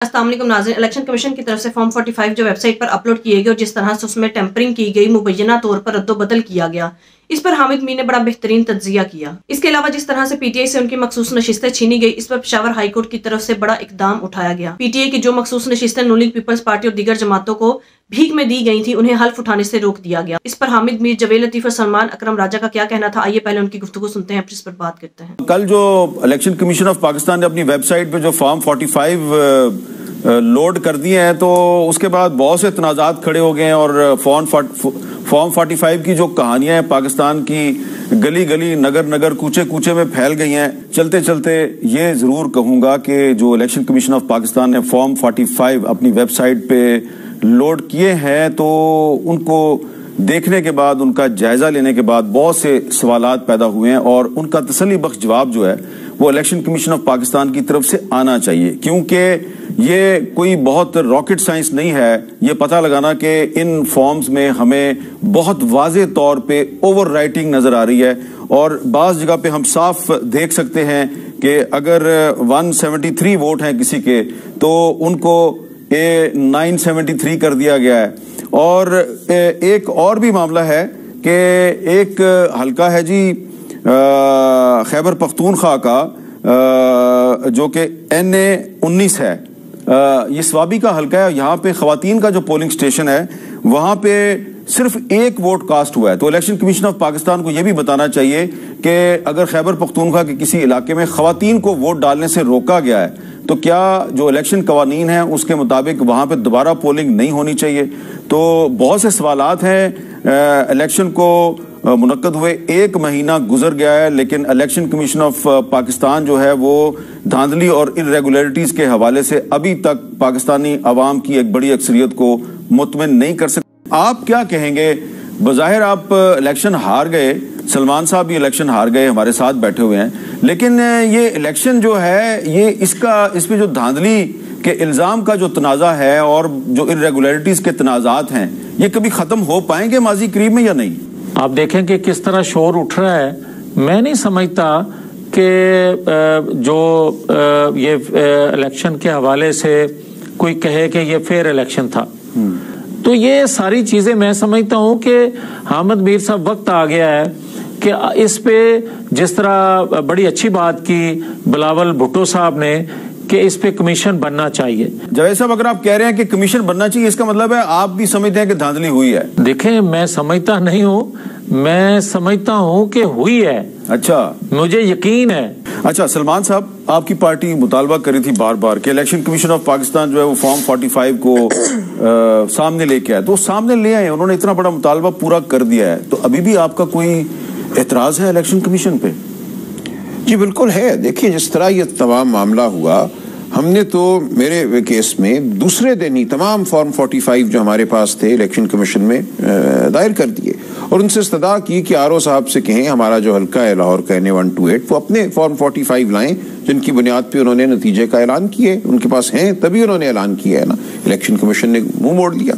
अस्सलाम वालेकुम नाज़रीन, इलेक्शन कमीशन की तरफ से फॉर्म 45 जो वेबसाइट पर अपलोड किए गए और जिस तरह से उसमें टेम्परिंग की गई, मुबैना तौर पर रद्दोबदल किया गया, इस पर हामिद मीर ने बड़ा बेहतरीन तज्जिया किया। इसके अलावा जिस तरह से पीटीआई से उनकी मखसूस नशिस्तें छीनी गई, इस पर पेशावर हाई कोर्ट की तरफ से बड़ा इकदाम उठाया गया। पीटीआई की जो मखसूस नशिस्तें नून लीग पीपल्स पार्टी और दीगर जमातों को भीख में दी गई थी, उन्हें हल्फ उठाने से रोक दिया गया। इस पर हामिद मीर, जवेद लतीफ और सलमान अकरम राजा का क्या कहना था, आइए पहले उनकी गुफ्तगू सुनते हैं, फिर इस पर बात करते हैं। कल जो इलेक्शन कमीशन ऑफ पाकिस्तान ने अपनी वेबसाइट पे जो फॉर्म 45 लोड कर दिए हैं, तो उसके बाद बहुत से तनाज़ात खड़े हो गए हैं और फॉर्म 45 की जो कहानियां हैं पाकिस्तान की गली गली नगर नगर कूचे कूचे में फैल गई हैं। चलते चलते ये जरूर कहूंगा कि जो इलेक्शन कमीशन ऑफ पाकिस्तान ने फॉर्म 45 अपनी वेबसाइट पे लोड किए हैं, तो उनको देखने के बाद, उनका जायजा लेने के बाद बहुत से सवालात पैदा हुए हैं और उनका तसल्ली बख्श जवाब जो है वो इलेक्शन कमीशन ऑफ पाकिस्तान की तरफ से आना चाहिए, क्योंकि ये कोई बहुत रॉकेट साइंस नहीं है ये पता लगाना कि इन फॉर्म्स में हमें बहुत वाज़े तौर पे ओवर राइटिंग नजर आ रही है और बाज़ जगह पे हम साफ देख सकते हैं कि अगर 173 वोट हैं किसी के, तो उनको 973 कर दिया गया है। और एक और भी मामला है कि एक हल्का है जी खैबर पख्तूनख्वा का जो कि NA-19 है, ये स्वाबी का हल्का है। यहाँ पे खवातीन का जो पोलिंग स्टेशन है वहां पे सिर्फ एक वोट कास्ट हुआ है। तो इलेक्शन कमीशन ऑफ पाकिस्तान को यह भी बताना चाहिए कि अगर खैबर पख्तूनख्वा के किसी इलाके में खवातीन को वोट डालने से रोका गया है, तो क्या जो इलेक्शन कवानीन है उसके मुताबिक वहां पे दोबारा पोलिंग नहीं होनी चाहिए। तो बहुत से सवालात हैं। इलेक्शन को मुनक्कद हुए 1 महीना गुजर गया है, लेकिन इलेक्शन कमीशन ऑफ पाकिस्तान जो है वो धांधली और इरेगुलरिटीज के हवाले से अभी तक पाकिस्तानी अवाम की एक बड़ी अक्सरियत को मुतमिन नहीं कर सकते। आप क्या कहेंगे? बज़ाहिर आप इलेक्शन हार गए, सलमान साहब भी इलेक्शन हार गए, हमारे साथ बैठे हुए हैं, लेकिन ये इलेक्शन जो है ये इसमें जो धांधली के इल्जाम का जो तनाज़ा है और जो इरेगुलरिटीज के तनाज़ात हैं, ये कभी खत्म हो पाएंगे माजी करीब में या नहीं? आप देखें कि किस तरह शोर उठ रहा है। मैं नहीं समझता कि जो ये इलेक्शन के हवाले से कोई कहे कि ये फेयर इलेक्शन था। तो ये सारी चीजें मैं समझता हूं कि हामिद मीर साहब वक्त आ गया है कि इस पे जिस तरह बड़ी अच्छी बात की बिलावल भुट्टो साहब ने कि इस पे कमीशन बनना चाहिए। जवेद साहब, अगर आप कह रहे हैं कि कमीशन बनना चाहिए, इसका मतलब है आप भी समझते हैं कि धांधली हुई है? देखें, मैं समझता नहीं हूँ, मैं समझता हूँ कि हुई है। अच्छा, मुझे यकीन है। अच्छा सलमान साहब, आपकी पार्टी मुतालबा करी थी बार बार कि इलेक्शन कमीशन ऑफ पाकिस्तान जो है वो फॉर्म 45 को सामने लेके आए, तो सामने ले आए, उन्होंने इतना बड़ा मुतालबा पूरा कर दिया है, तो अभी भी आपका कोई एतराज है इलेक्शन कमीशन पे? जी बिल्कुल है। देखिए, जिस तरह ये तमाम मामला हुआ, हमने तो मेरे केस में दूसरे दिन ही तमाम फॉर्म 45 जो हमारे पास थे इलेक्शन कमीशन में दायर कर दिए और उनसे इस्तदा की कि RO साहब से कहें हमारा जो हल्का है लाहौर का NA-128 वो अपने फॉर्म 45 लाएं, जिनकी बुनियाद पे उन्होंने नतीजे का ऐलान किए, उनके पास हैं तभी उन्होंने ऐलान किया है ना। इलेक्शन कमीशन ने मुंह मोड़ लिया।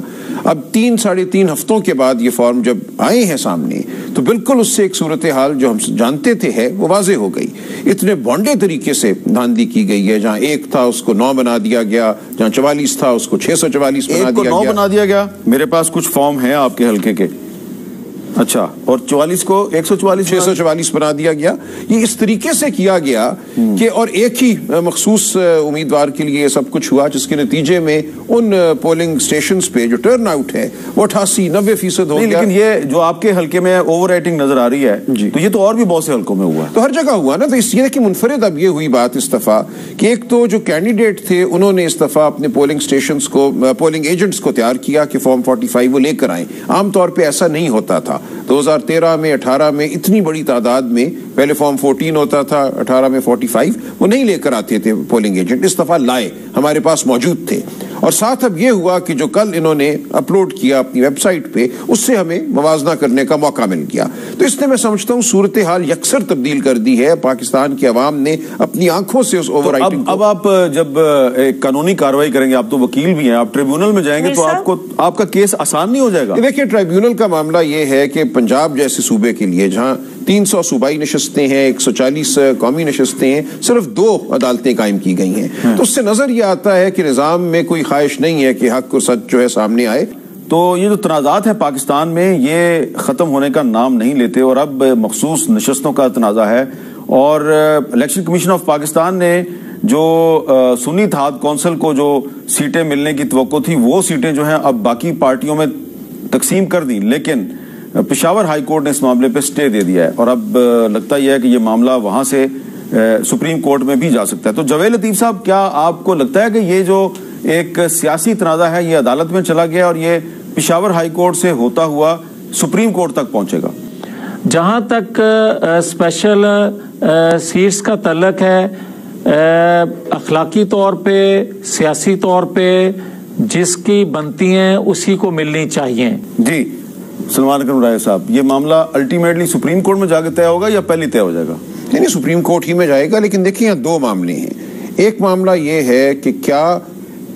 अब 3-3.5 हफ्तों के बाद ये फॉर्म जब आए हैं सामने, तो बिल्कुल उससे एक सूरत हाल जो हम जानते थे है वो वाजे हो गई। इतने बॉन्डे तरीके से धांधली की गई है, जहां 1 था उसको 9 बना दिया गया, जहां 44 था उसको 644 बना दिया गया। 9 बना दिया गया। मेरे पास कुछ फॉर्म है आपके हल्के के। अच्छा, और 44 को 144 644 बना दिया गया। ये इस तरीके से किया गया कि और एक ही मखसूस उम्मीदवार के लिए सब कुछ हुआ, जिसके नतीजे में उन पोलिंग स्टेशंस पे जो टर्न आउट है वो 88-90% हो गया। लेकिन ये जो आपके हल्के में ओवर राइटिंग नजर आ रही है जी, तो ये तो और भी बहुत से हल्कों में हुआ है। तो हर जगह हुआ ना। तो इसलिए कि मुनफरिद अब ये हुई बात इस दफा कि एक तो जो कैंडिडेट थे उन्होंने इस दफा अपने पोलिंग स्टेशंस को, पोलिंग एजेंट्स को तैयार किया कि फॉर्म 45 वो लेकर आए। आमतौर पर ऐसा नहीं होता था। 2013 में 18 में इतनी बड़ी तादाद में, पहले फॉर्म 14 होता था, 18 में 45 वो नहीं लेकर आते थे पोलिंग एजेंट। इस दफा लाए, हमारे पास मौजूद थे। और साथ अब ये हुआ कि जो कल इन्होंने अपलोड किया अपनी वेबसाइट पे, उससे हमें मवाजना करने का मौका मिल गया। तो इसने मैं समझता हूँ सूरत हाल यकसर तब्दील कर दी है। पाकिस्तान की आवाम ने अपनी आंखों से उस ओवर राइटिंग अब आप जब एक कानूनी कार्रवाई करेंगे, आप तो वकील भी हैं, आप ट्रिब्यूनल में जाएंगे तो आपका केस आसान नहीं हो जाएगा? देखिए, ट्रिब्यूनल का मामला ये है कि पंजाब जैसे सूबे के लिए जहां 300 सूबाई नशस्तें हैं, 140 कौमी नशस्तें हैं, सिर्फ 2 अदालतें कायम की गई हैं। तो उससे नजर यह आता है कि निज़ाम में कोई ख्वाहिश नहीं है कि हक और सच जो है सामने आए। तो ये जो तनाज़ात है पाकिस्तान में, ये ख़त्म होने का नाम नहीं लेते और अब मखसूस नशस्तों का तनाज़ा है। और इलेक्शन कमीशन ऑफ पाकिस्तान ने जो सुन्नी इत्तेहाद कौंसिल को जो सीटें मिलने की तवक्को थी, वो सीटें जो हैं अब बाकी पार्टियों में तकसीम कर दी, लेकिन पेशावर हाई कोर्ट ने इस मामले पे स्टे दे दिया है और अब लगता यह है कि ये मामला वहां से सुप्रीम कोर्ट में भी जा सकता है। तो जवेद लतीफ साहब, क्या आपको लगता है कि ये जो एक सियासी तनाज़ा है ये अदालत में चला गया और ये पेशावर हाई कोर्ट से होता हुआ सुप्रीम कोर्ट तक पहुंचेगा? जहां तक स्पेशल सीट्स का तल्लक है, अखलाकी तौर पे, सियासी तौर पे जिसकी बनती हैं उसी को मिलनी चाहिए। जी सलमान अकरम राय साहब, ये मामला अल्टीमेटली सुप्रीम कोर्ट में जाकर तय होगा या पहले तय हो जाएगा? नहीं, सुप्रीम कोर्ट ही में जाएगा। लेकिन देखिए, यहाँ 2 मामले हैं। एक मामला ये है कि क्या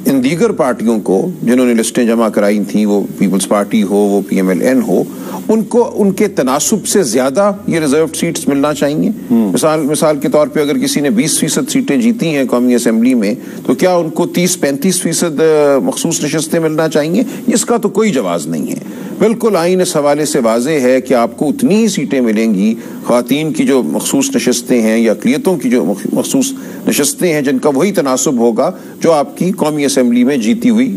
इन दीगर पार्टियों को जिन्होंने लिस्टें जमा कराई थी, वो पीपल्स पार्टी हो, वो PMLN हो, उनको उनके तनासुब से ज्यादा ये रिजर्व सीट्स मिलना चाहिए। मिसाल के तौर पे अगर किसी ने 20% सीटें जीती हैं कौमी असेंबली में, तो क्या उनको 30-35% मखसूस नशस्तें मिलना चाहिए? इसका तो कोई जवाब नहीं है। बिल्कुल आईन इस हवाले से वाज़ेह है कि आपको उतनी ही सीटें मिलेंगी, ख्वातीन की जो मखसूस नशस्तें हैं या अक़लियतों की जो मखसूस नशस्तें हैं, जिनका वही तनासुब होगा जो आपकी कौमी असेंबली में जीती हुई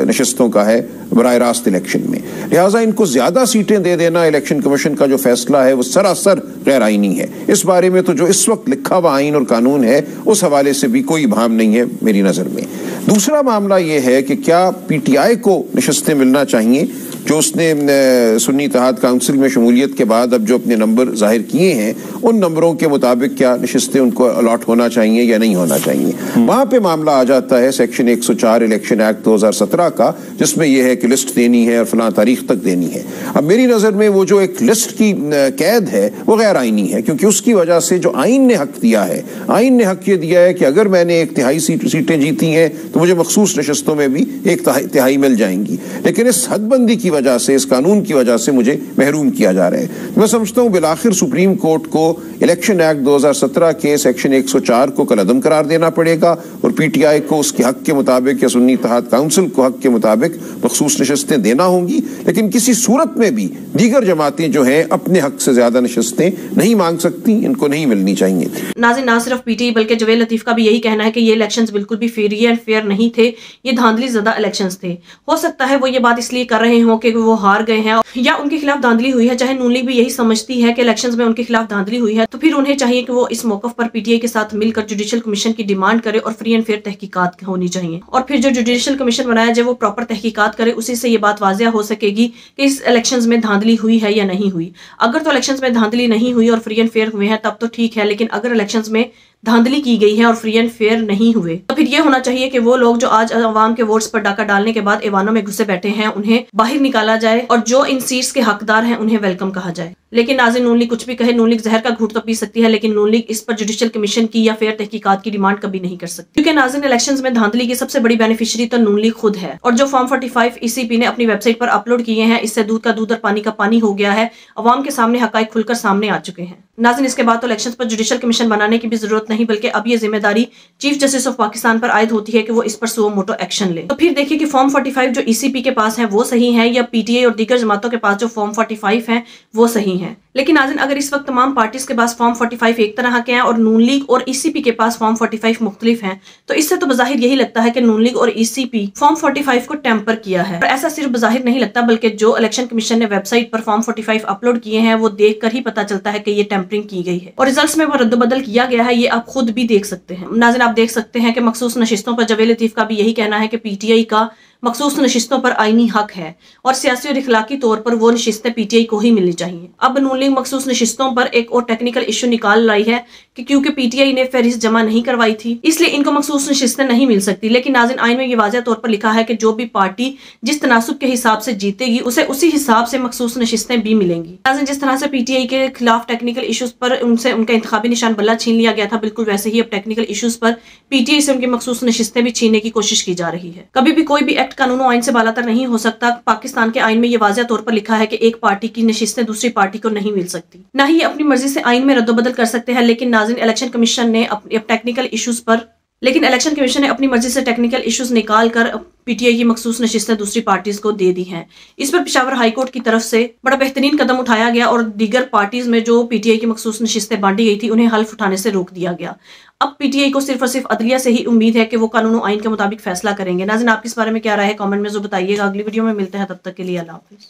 नशस्तों का है बराह रास्त इलेक्शन में। लिहाजा इनको ज्यादा सीटें दे देना इलेक्शन कमीशन का जो फैसला है वो सरासर गैर आईनी है। इस बारे में तो जो इस वक्त लिखा हुआ आईन और कानून है उस हवाले से भी कोई भाम नहीं है मेरी नजर में। दूसरा मामला यह है कि क्या PTI को नशस्तें मिलना चाहिए, जो उसने सुन्नी इत्तेहाद काउंसिल में शमूलियत के बाद अब जो अपने नंबर जाहिर किए हैं, उन नंबरों के मुताबिक क्या नशस्तें उनको अलॉट होना चाहिए या नहीं होना चाहिए। वहां पे मामला आ जाता है सेक्शन 104 इलेक्शन एक्ट 2017 का, जिसमें यह है कि लिस्ट देनी है और फलां तारीख तक देनी है। अब मेरी नजर में वो जो एक लिस्ट की कैद है वो गैर आईनी है, क्योंकि उसकी वजह से जो आइन ने हक दिया है, आइन ने हक ये दिया है कि अगर मैंने 1/3 सीटें जीती हैं तो मुझे मखसूस नशस्तों में भी 1/3 मिल जाएंगी, लेकिन इस हदबंदी की वजह से, इस कानून की वजह से मुझे महरूम किया जा रहा है। मैं समझता हूं बिलाखिर सुप्रीम कोर्ट को इलेक्शन एक्ट 2017 के सेक्शन 104 को कलअदम करार देना पड़ेगा और PTI को उसके हक के मुताबिक या सुन्नी इत्तेहाद काउंसिल को हक के मुताबिक मखसूस नशस्तें देना होंगी। लेकिन किसी सूरत में भी दीगर जमातें जो हैं अपने हक से ज्यादा नशस्तें नहीं मांग सकती, इनको नहीं मिलनी चाहिए। नाज़रीन, ना सिर्फ PTI बल्कि जवेद लतीफ का भी यही कहना है कि ये इलेक्शंस बिल्कुल भी फ्री एंड फेयर नहीं थे, ये धांधली ज़्यादा इलेक्शंस थे। हो सकता है वो ये बात इसलिए कर रहे हों कि वो हार गए हैं या उनके खिलाफ धांधली हुई है। चाहे नून लीग भी यही समझती है कि इलेक्शंस में उनके खिलाफ धांधली हुई है, तो फिर उन्हें चाहिए कि वो इस मौकफ पर PTI के साथ मिलकर जुडिशियल कमीशन की डिमांड करे और फ्री एंड फेयर तहकीकात होनी चाहिए। और फिर जो जुडिशियल कमीशन बनाया जाए वो प्रॉपर तहकीकात करे, उसी से ये बात वाज़िया हो सकेगी कि इस इलेक्शंस में धांधली हुई है या नहीं हुई। अगर तो इलेक्शंस में धांधली नहीं हुई और फ्री एंड फेयर हुए हैं तब तो ठीक है, लेकिन अगर इलेक्शंस में धांधली की गई है और फ्री एंड फेयर नहीं हुए तो फिर ये होना चाहिए कि वो लोग जो आज अवाम के वोट्स पर डाका डालने के बाद ऐवानों में घुसे बैठे हैं उन्हें बाहर निकाला जाए और जो इन सीट्स के हकदार हैं उन्हें वेलकम कहा जाए। लेकिन नाज़रीन, नून लीग कुछ भी कहे, नून लीग जहर का घूंट तो पी सकती है, लेकिन नून लीग इस पर जुडिशियल कमीशन की या फेयर तहकीकात की डिमांड कभी नहीं कर सकती, क्योंकि नाज़रीन इलेक्शंस में धांधली की सबसे बड़ी बेनिफिशियरी तो नून लीग खुद है। और जो फॉर्म 45 ECP ने अपनी वेबसाइट पर अपलोड किए हैं, इससे दूध का दूध और पानी का पानी हो गया है। अवाम के सामने हकाइक खुलकर सामने आ चुके हैं। नाज़रीन, इसके बाद तो इलेक्शंस पर जुडिशियल कमीशन बनाने की भी जरूरत नहीं, बल्कि अब ये जिम्मेदारी चीफ जस्टिस ऑफ पाकिस्तान पर आयद होती है कि वो इस पर सुओ मोटो एक्शन ले। तो फिर देखिए कि फॉर्म 45 जो ECP के पास है वो सही है या PTI और दीगर जमातों के पास जो फॉर्म 45 है वो सही है। लेकिन नाज़रीन, अगर इस वक्त तमाम पार्टीज के पास फॉर्म 45 एक तरह के हैं और नून लीग और ECP के पास फॉर्म 45 मुख्तलिफ हैं, तो इससे तो बज़ाहिर यही लगता है कि नून लीग और ECP फॉर्म 45 को टेम्पर किया है। पर ऐसा सिर्फ बज़ाहिर नहीं लगता, बल्कि जो इलेक्शन कमीशन ने वेबसाइट पर फॉर्म 45 अपलोड किए हैं वो देखकर ही पता चलता है कि ये टेम्परिंग की गई है और रिजल्ट्स में वो रद्दबदल किया गया है। ये आप खुद भी देख सकते हैं। नाज़रीन, आप देख सकते हैं कि मखसूस नशिस्तों पर जवेद लतीफ का भी यही कहना है कि PTI का मखसूस नशिस्तों पर आईनी हक है और सियासी और इखलाकी तौर पर वो नशिस्तें PTI को ही मिलनी चाहिए। अब नून लीग मखसूस नशिस्तों पर एक और टेक्निकल इशू निकाल लाई है कि क्योंकि पीटीआई ने फहरिस्त जमा नहीं करवाई थी इसलिए इनको मखसूस नशिस्तें नहीं मिल सकती। लेकिन नाज़रीन, आइन में ये वाज़ेह तौर पर लिखा है कि जो भी पार्टी जिस तनासुब के हिसाब से जीतेगी उसे उसी हिसाब से मखसूस नशिस्तें भी मिलेंगी। नाज़रीन, जिस तरह से पीटीआई के खिलाफ टेक्निकल इशूज पर उनसे उनका इंतखाबी निशान बल्ला छीन लिया गया था, बिल्कुल वैसे ही अब टेक्निकल इशूज पर पीटीआई से उनकी मखसूस नशिस्तें भी छीनने की कोशिश की जा रही है। कभी भी कोई भी एक्ट कानून आइन से बालातर नहीं हो सकता। पाकिस्तान के आइन में ये वाज़ेह तौर पर लिखा है कि एक पार्टी की नशिस्तें दूसरी पार्टी को नहीं मिल सकती, ना ही अपनी मर्जी से आइन में रद्दोबदल कर सकते हैं। लेकिन नाज़रीन, इलेक्शन कमीशन ने अपनी मर्जी से टेक्निकल इश्यूज निकाल कर पीटीआई की मखसूस नशिस्तें दूसरी पार्टीज को दे दी हैं। इस पर पेशावर हाई कोर्ट की तरफ से बड़ा बेहतरीन कदम उठाया गया और दीगर पार्टीज में जो पीटीआई की मखसूस नशिस्तें बांटी गई थी उन्हें हल्फ उठाने से रोक दिया गया। अब पीटीआई को सिर्फ और सिर्फ अदलिया से ही उम्मीद है कि वो कानून आइन के मुताबिक फैसला करेंगे। नाज़रीन, आपकी इस बारे में क्या राय है, कमेंट में जो बताइएगा। अगली वीडियो में मिलते हैं, तब तक के लिए अल्लाह हाफिज़।